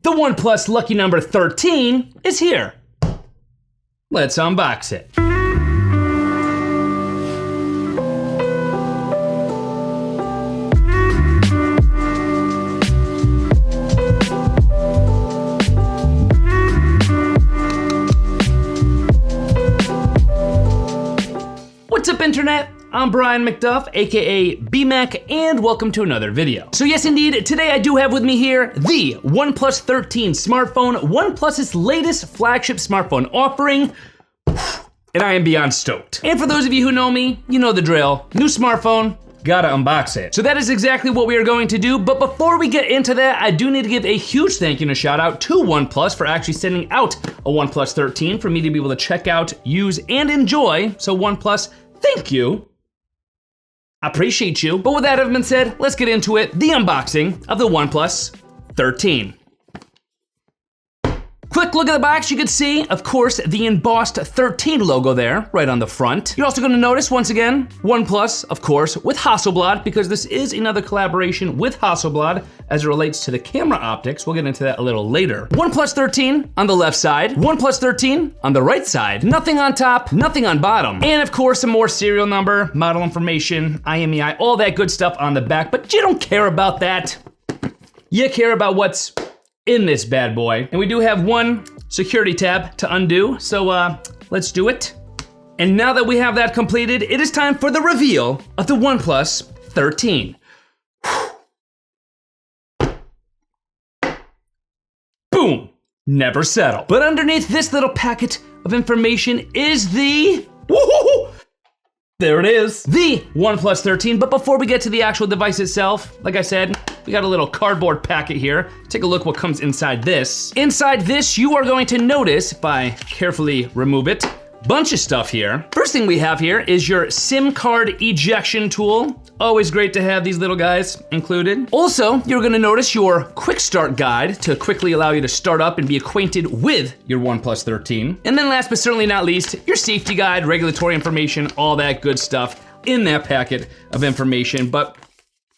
The OnePlus lucky number 13 is here. Let's unbox it. What's up, internet? I'm Brian MacDuff, aka BMAC, and welcome to another video. So yes, indeed, today I do have with me here the OnePlus 13 smartphone, OnePlus's latest flagship smartphone offering, and I am beyond stoked. And for those of you who know me, you know the drill. New smartphone, gotta unbox it. So that is exactly what we are going to do, but before we get into that, I do need to give a huge thank you and a shout out to OnePlus for actually sending out a OnePlus 13 for me to be able to check out, use, and enjoy. So OnePlus, thank you. I appreciate you. But with that having been said, let's get into it. The unboxing of the OnePlus 13. Quick look at the box, you can see, of course, the embossed 13 logo there, right on the front. You're also gonna notice, once again, OnePlus, of course, with Hasselblad, because this is another collaboration with Hasselblad as it relates to the camera optics. We'll get into that a little later. OnePlus 13 on the left side, OnePlus 13 on the right side. Nothing on top, nothing on bottom. And of course, some more serial number, model information, IMEI, all that good stuff on the back, but you don't care about that. You care about what's in this bad boy. And we do have one security tab to undo, so let's do it. And now that we have that completed, it is time for the reveal of the OnePlus 13. Boom, never settle. But underneath this little packet of information is the, woo-hoo-hoo, there it is, the OnePlus 13. But before we get to the actual device itself, like I said, we got a little cardboard packet here. Take a look what comes inside this. Inside this, you are going to notice, if I carefully remove it, bunch of stuff here. First thing we have here is your SIM card ejection tool. Always great to have these little guys included. Also, you're gonna notice your quick start guide to quickly allow you to start up and be acquainted with your OnePlus 13. And then last but certainly not least, your safety guide, regulatory information, all that good stuff in that packet of information. But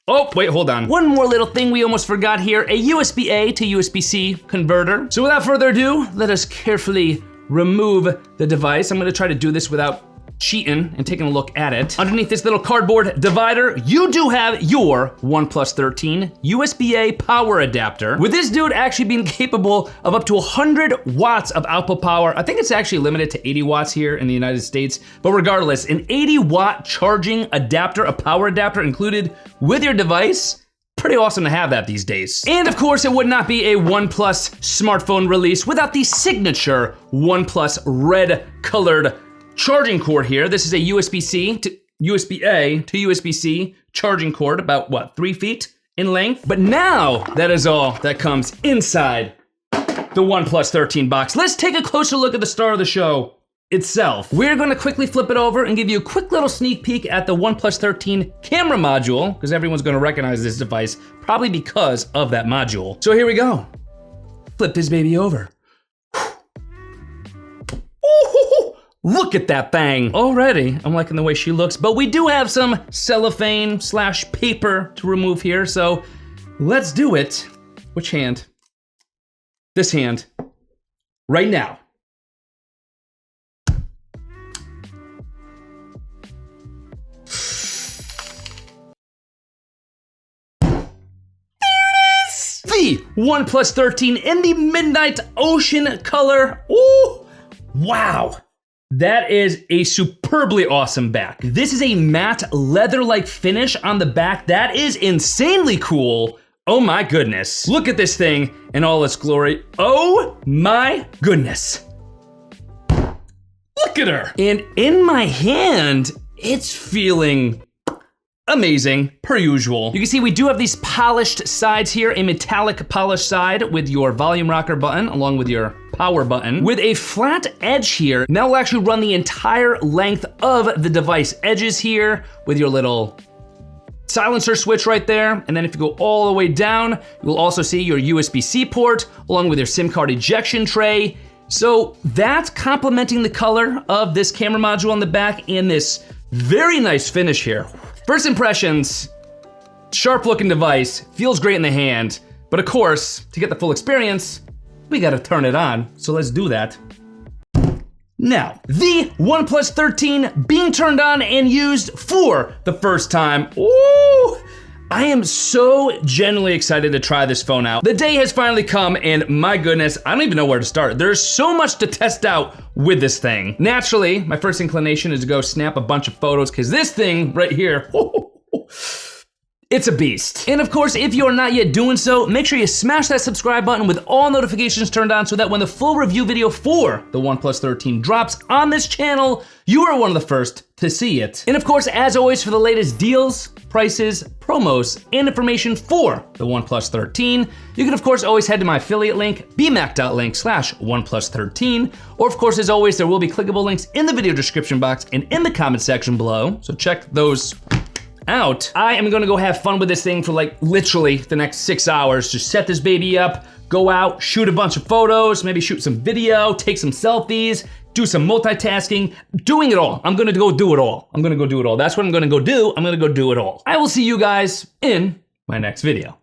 oh, wait, hold on. One more little thing we almost forgot here, a USB-A to USB-C converter. So without further ado, let us carefully remove the device. I'm gonna try to do this without cheating and taking a look at it. Underneath this little cardboard divider, you do have your OnePlus 13 USB-A power adapter, with this dude actually being capable of up to 100 watts of output power. I think it's actually limited to 80 watts here in the United States, but regardless, an 80-watt charging adapter, a power adapter included with your device. Pretty awesome to have that these days. And of course, it would not be a OnePlus smartphone release without the signature OnePlus red colored charging cord here. This is a USB-C to USB-A to USB-C charging cord, about what, 3 feet in length? But now that is all that comes inside the OnePlus 13 box. Let's take a closer look at the star of the show itself. We're gonna quickly flip it over and give you a quick little sneak peek at the OnePlus 13 camera module, because everyone's gonna recognize this device, probably because of that module. So here we go. Flip this baby over. Look at that thing. Already, I'm liking the way she looks, but we do have some cellophane slash paper to remove here, so let's do it. Which hand? This hand. Right now. The OnePlus 13 in the midnight ocean color. Ooh, wow. That is a superbly awesome back. This is a matte leather-like finish on the back. That is insanely cool. Oh my goodness. Look at this thing in all its glory. Oh my goodness. Look at her. And in my hand, it's feeling amazing, per usual. You can see we do have these polished sides here, a metallic polished side with your volume rocker button along with your power button with a flat edge here. Now we'll actually run the entire length of the device edges here with your little silencer switch right there. And then if you go all the way down, you'll also see your USB-C port along with your SIM card ejection tray. So that's complementing the color of this camera module on the back and this very nice finish here. First impressions, sharp looking device, feels great in the hand, But of course, to get the full experience, we gotta turn it on. So let's do that. Now, the OnePlus 13 being turned on and used for the first time. Ooh! I am so genuinely excited to try this phone out. The day has finally come, and my goodness, I don't even know where to start. There's so much to test out with this thing. Naturally, my first inclination is to go snap a bunch of photos, because this thing right here, it's a beast. And of course, if you are not yet doing so, make sure you smash that subscribe button with all notifications turned on so that when the full review video for the OnePlus 13 drops on this channel, you are one of the first to see it. And of course, as always, for the latest deals, prices, promos, and information for the OnePlus 13, you can of course always head to my affiliate link, bmac.link/OnePlus13, or of course, as always, there will be clickable links in the video description box and in the comment section below, so check those out. I am gonna go have fun with this thing for like literally the next 6 hours. Just set this baby up, go out, shoot a bunch of photos, maybe shoot some video, take some selfies, do some multitasking, doing it all. I'm gonna go do it all. I'm gonna go do it all. That's what I'm gonna go do. I'm gonna go do it all. I will see you guys in my next video.